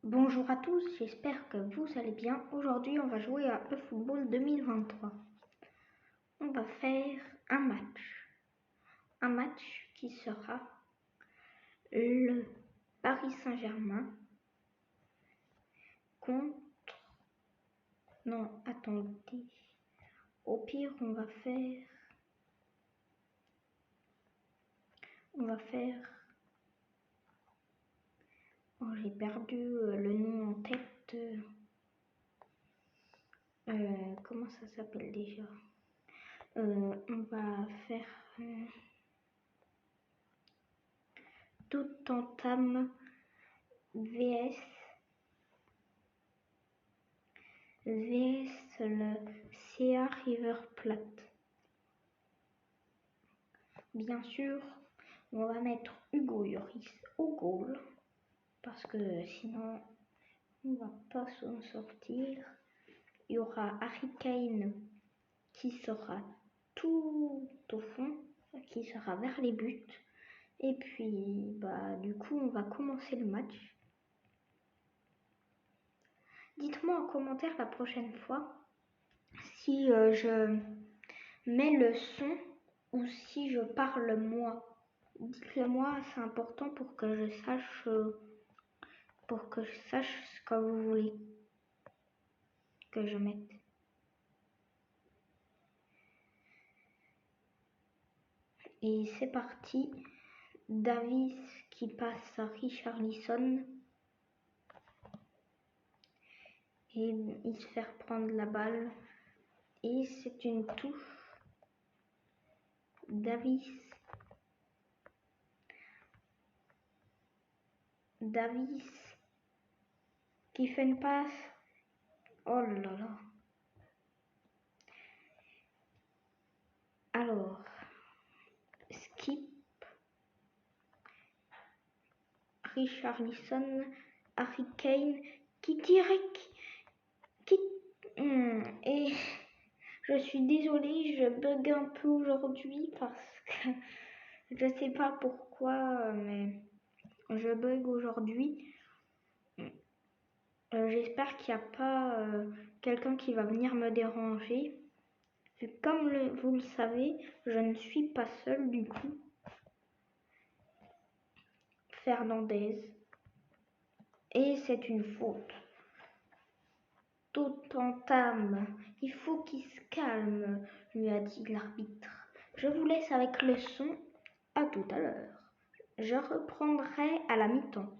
Bonjour à tous, j'espère que vous allez bien. Aujourd'hui, on va jouer à eFootball 2023. On va faire un match qui sera le Paris Saint-Germain contre... Non, attendez. Au pire, on va faire... Oh, j'ai perdu le nom en tête. Comment ça s'appelle déjà? On va faire tout entame VS le CA River Plate. Bien sûr, on va mettre Hugo Lloris au goal parce que sinon on va pas s'en sortir. Il y aura Harry Kane qui sera tout au fond, qui sera vers les buts. Et puis du coup on va commencer le match. Dites-moi en commentaire la prochaine fois si je mets le son ou si je parle moi. Dites-le moi, c'est important pour que je sache ce que vous voulez que je mette. Et c'est parti. Davis qui passe à Richarlison. Et il se fait reprendre la balle. Et c'est une touche. Davis qui fait une passe. Oh là là. Alors, skip. Richarlison, Harry Kane qui tire et je suis désolée, je bug un peu aujourd'hui parce que je sais pas pourquoi, mais je bug aujourd'hui. J'espère qu'il n'y a pas quelqu'un qui va venir me déranger. Comme vous le savez, je ne suis pas seule du coup. Fernandez. Et c'est une faute. Tout entame. Il faut qu'il se calme, lui a dit l'arbitre. Je vous laisse avec le son. À tout à l'heure. Je reprendrai à la mi-temps.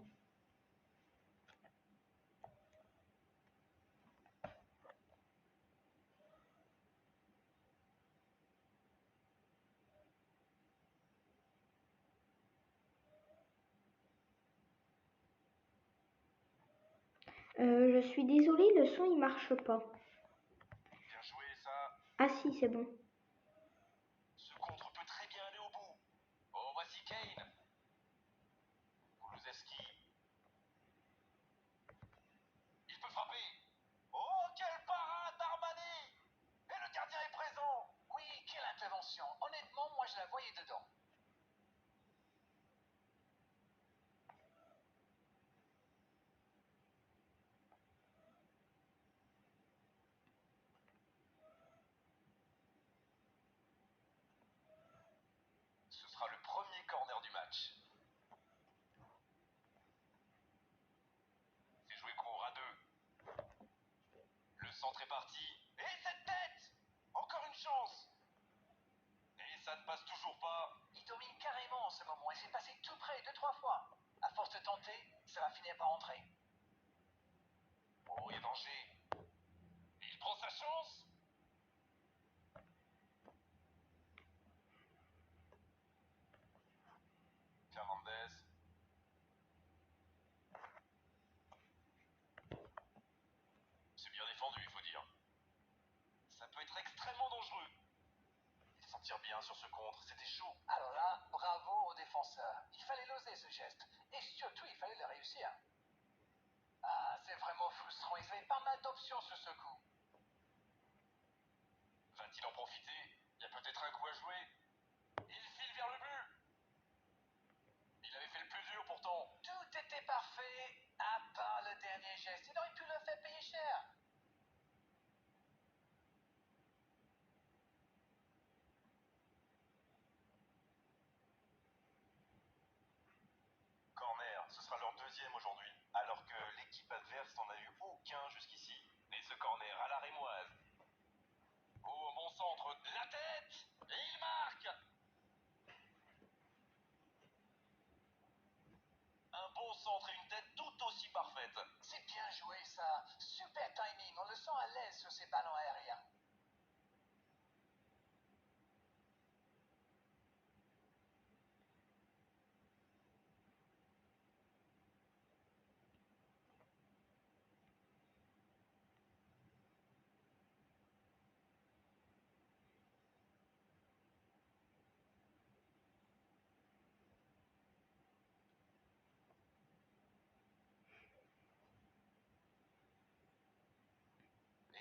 Je suis désolée, le son il marche pas. Bien joué, ça. Ah si, c'est bon. Ce contre peut très bien aller au bout. Oh, voici Kane. Kulusevski. Il peut frapper. Oh, quelle parade d'Armani. Et le gardien est présent. Oui, quelle intervention. Honnêtement, moi je la voyais dedans. Ce sera le premier corner du match. C'est joué court à deux. Le centre est parti. Et cette tête. Encore une chance. Et ça ne passe toujours pas. Il domine carrément en ce moment et c'est passé tout près 2-3 fois. À force de tenter, ça va finir par entrer. Oh, il y a danger. Il prend sa chance. Fernandez. C'est bien défendu, il faut dire. Ça peut être extrêmement dangereux. Il s'en tire bien sur ce contre, c'était chaud. Alors là, bravo aux défenseurs. Il fallait l'oser ce geste. Et surtout, il fallait le réussir. Ah, c'est vraiment frustrant. Ils avaient pas mal d'options sur ce coup. Va-t-il en profiter? Il y a peut-être un coup à jouer. Il file vers le but. Il avait fait le plus dur pourtant. Tout était parfait, à part le dernier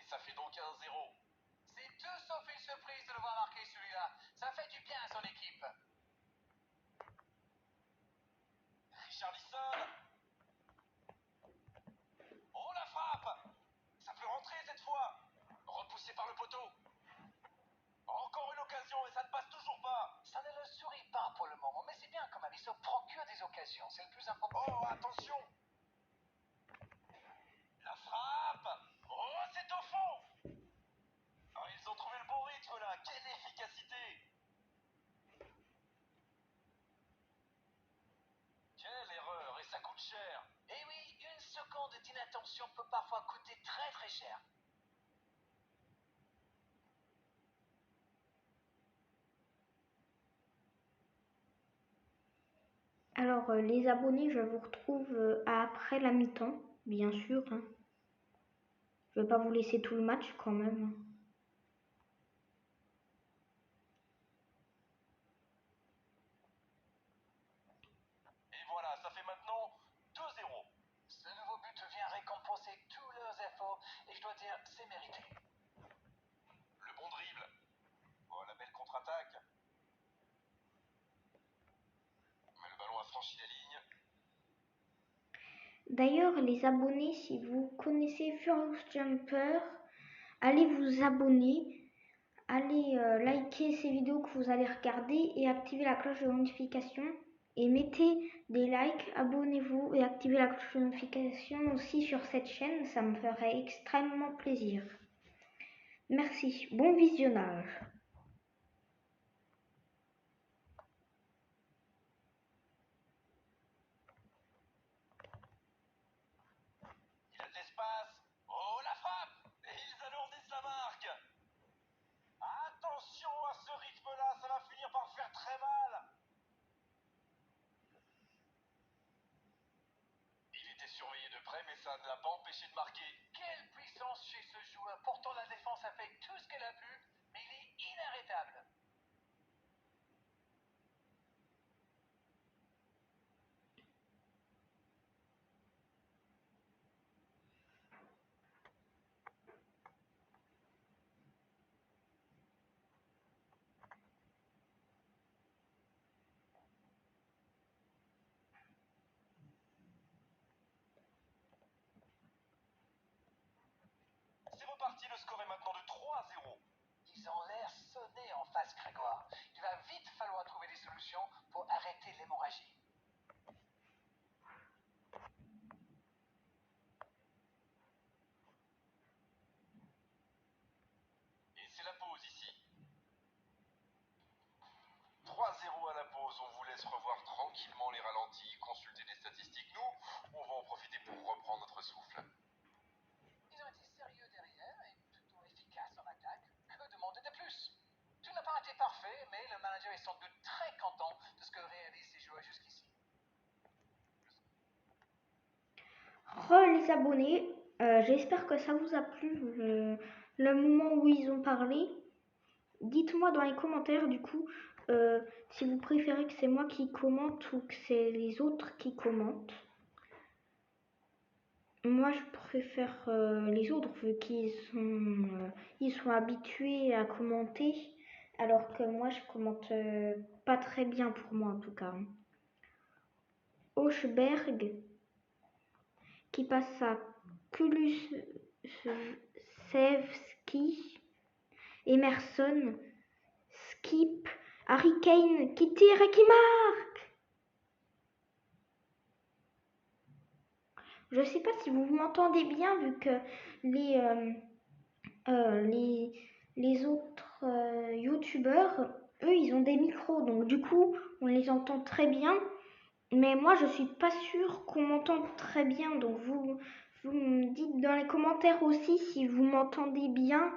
ça fait donc 1-0. C'est tout sauf une surprise de le voir marquer celui-là. Ça fait du bien à son équipe. Richarlison. Oh, la frappe! Ça peut rentrer cette fois. Repoussé par le poteau. Encore une occasion et ça ne passe toujours pas. Ça ne le sourit pas pour le moment, mais c'est bien quand même. Il se procure des occasions, c'est le plus important. Oh, attention! La frappe! Oh, c'est au fond! Oh, ils ont trouvé le bon rythme là. Quelle efficacité! Quelle erreur, et ça coûte cher. Eh oui, une seconde d'inattention peut parfois coûter très très cher. Alors, les abonnés, je vous retrouve après la mi-temps, bien sûr, hein. Je vais pas vous laisser tout le match quand même. Et voilà, ça fait maintenant 2-0. Ce nouveau but vient récompenser tous leurs efforts et je dois dire, c'est mérité. Le bon dribble. Oh, la belle contre-attaque. Mais le ballon a franchi la ligne. D'ailleurs, les abonnés, si vous connaissez First Jumper, allez vous abonner, allez liker ces vidéos que vous allez regarder et activer la cloche de notification. Et mettez des likes, abonnez-vous et activez la cloche de notification aussi sur cette chaîne, ça me ferait extrêmement plaisir. Merci, bon visionnage. Il a de l'espace. Oh, la frappe! Et ils alourdissent la marque. Attention à ce rythme-là, ça va finir par faire très mal. Il était surveillé de près, mais ça ne l'a pas empêché de marquer. Quelle puissance chez ce joueur. Pourtant, la défense a fait tout ce qu'elle a pu, mais il est inarrêtable. C'est reparti, le score est maintenant de 3-0. Ils ont l'air sonnés en face, Grégoire. Il va vite falloir trouver des solutions pour arrêter l'hémorragie. Et c'est la pause ici. 3-0 à la pause, on vous laisse revoir tranquillement les ralentis, consulter des statistiques. Nous, on va en profiter pour reprendre notre souffle. Ils ont été sérieux derrière et plutôt efficaces en attaque. Que demander de plus? Tout n'a pas été parfait, mais le manager est sans doute très content de ce que réalisent ses joueurs jusqu'ici. Les abonnés, j'espère que ça vous a plu le moment où ils ont parlé. Dites-moi dans les commentaires du coup si vous préférez que c'est moi qui commente ou que c'est les autres qui commentent. Moi je préfère les autres vu qu'ils ils sont habitués à commenter alors que moi je commente pas très bien pour moi en tout cas. Hochberg qui passe à Kulusevski, Emerson, Skip, Harry Kane qui tire et qui marque. Je sais pas si vous m'entendez bien vu que les, les autres youtubeurs, eux, ils ont des micros. Donc du coup, on les entend très bien. Mais moi, je suis pas sûre qu'on m'entende très bien. Donc vous me dites dans les commentaires aussi si vous m'entendez bien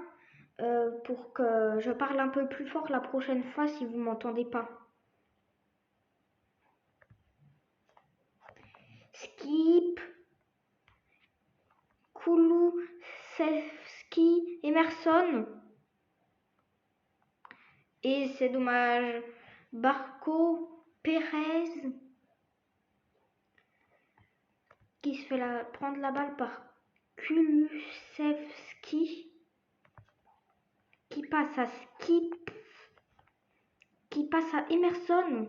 pour que je parle un peu plus fort la prochaine fois si vous m'entendez pas. Skip, Kulusevski, Emerson. Et c'est dommage. Barco Pérez qui se fait prendre la balle par Kulusevski. qui passe à Skip, qui passe à Emerson,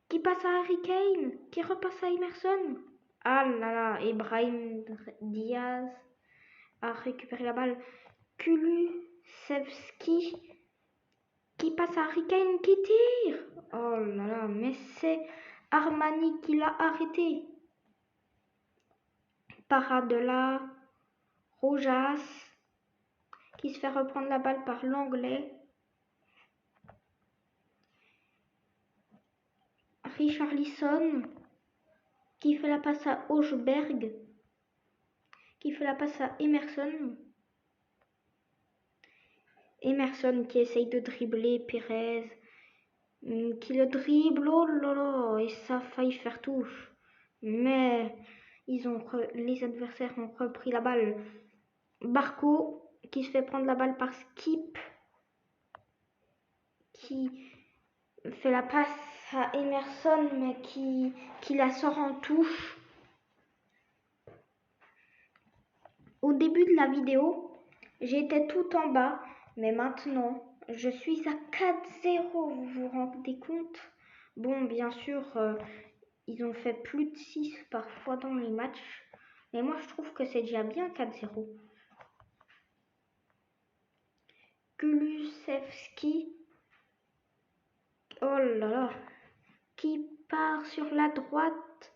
qui passe à Harry Kane, qui repasse à Emerson. Ah là là, et Brahim Diaz a récupéré la balle. Kulusevski qui passe à Harry Kane qui tire. Oh là là, mais c'est Armani qui l'a arrêté. Parade de là, Rojas qui se fait reprendre la balle par l'anglais. Richarlison qui fait la passe à Hochberg, qui fait la passe à Emerson. Emerson qui essaye de dribbler Pérez, qui le dribble, oh là là, et ça a failli faire touche. Mais les adversaires ont repris la balle. Barco qui se fait prendre la balle par Skip, qui fait la passe à Emerson, mais qui la sort en touche. Au début de la vidéo, j'étais tout en bas, mais maintenant, je suis à 4-0, vous vous rendez compte? Bon, bien sûr, ils ont fait plus de 6 parfois dans les matchs, mais moi je trouve que c'est déjà bien 4-0. Kulusevski, oh là là, qui part sur la droite.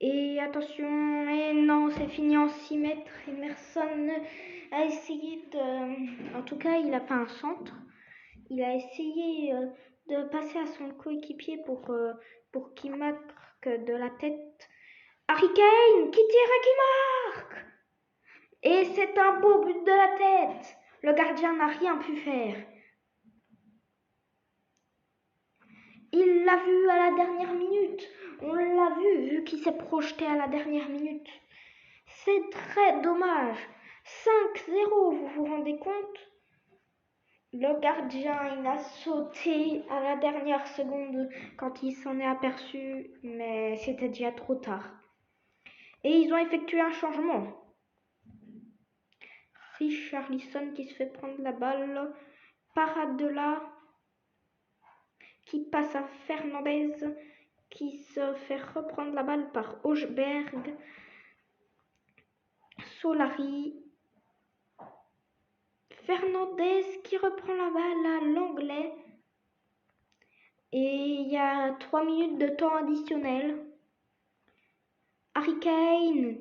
Et attention, et non, c'est fini en 6 mètres. Emerson a essayé de... En tout cas, il a fait un centre. Il a essayé de passer à son coéquipier pour qu'il marque de la tête. Harry Kane qui tire et qui marque. Et c'est un beau but de la tête. Le gardien n'a rien pu faire. Il l'a vu à la dernière minute. On l'a vu qu'il s'est projeté à la dernière minute. C'est très dommage. 5-0, vous vous rendez compte? Le gardien, il a sauté à la dernière seconde quand il s'en est aperçu, mais c'était déjà trop tard. Et ils ont effectué un changement. Richarlison qui se fait prendre la balle. Parade de là, qui passe à Fernandez, qui se fait reprendre la balle par Hochberg. Solari. Fernandez qui reprend la balle à l'anglais. Et il y a 3 minutes de temps additionnel. Harry Kane.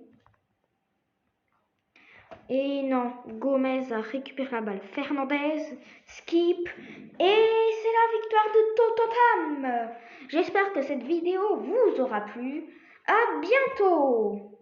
Et non, Gomez a récupéré la balle. Fernandez, Skip. Et c'est la victoire de Tottenham. J'espère que cette vidéo vous aura plu. À bientôt.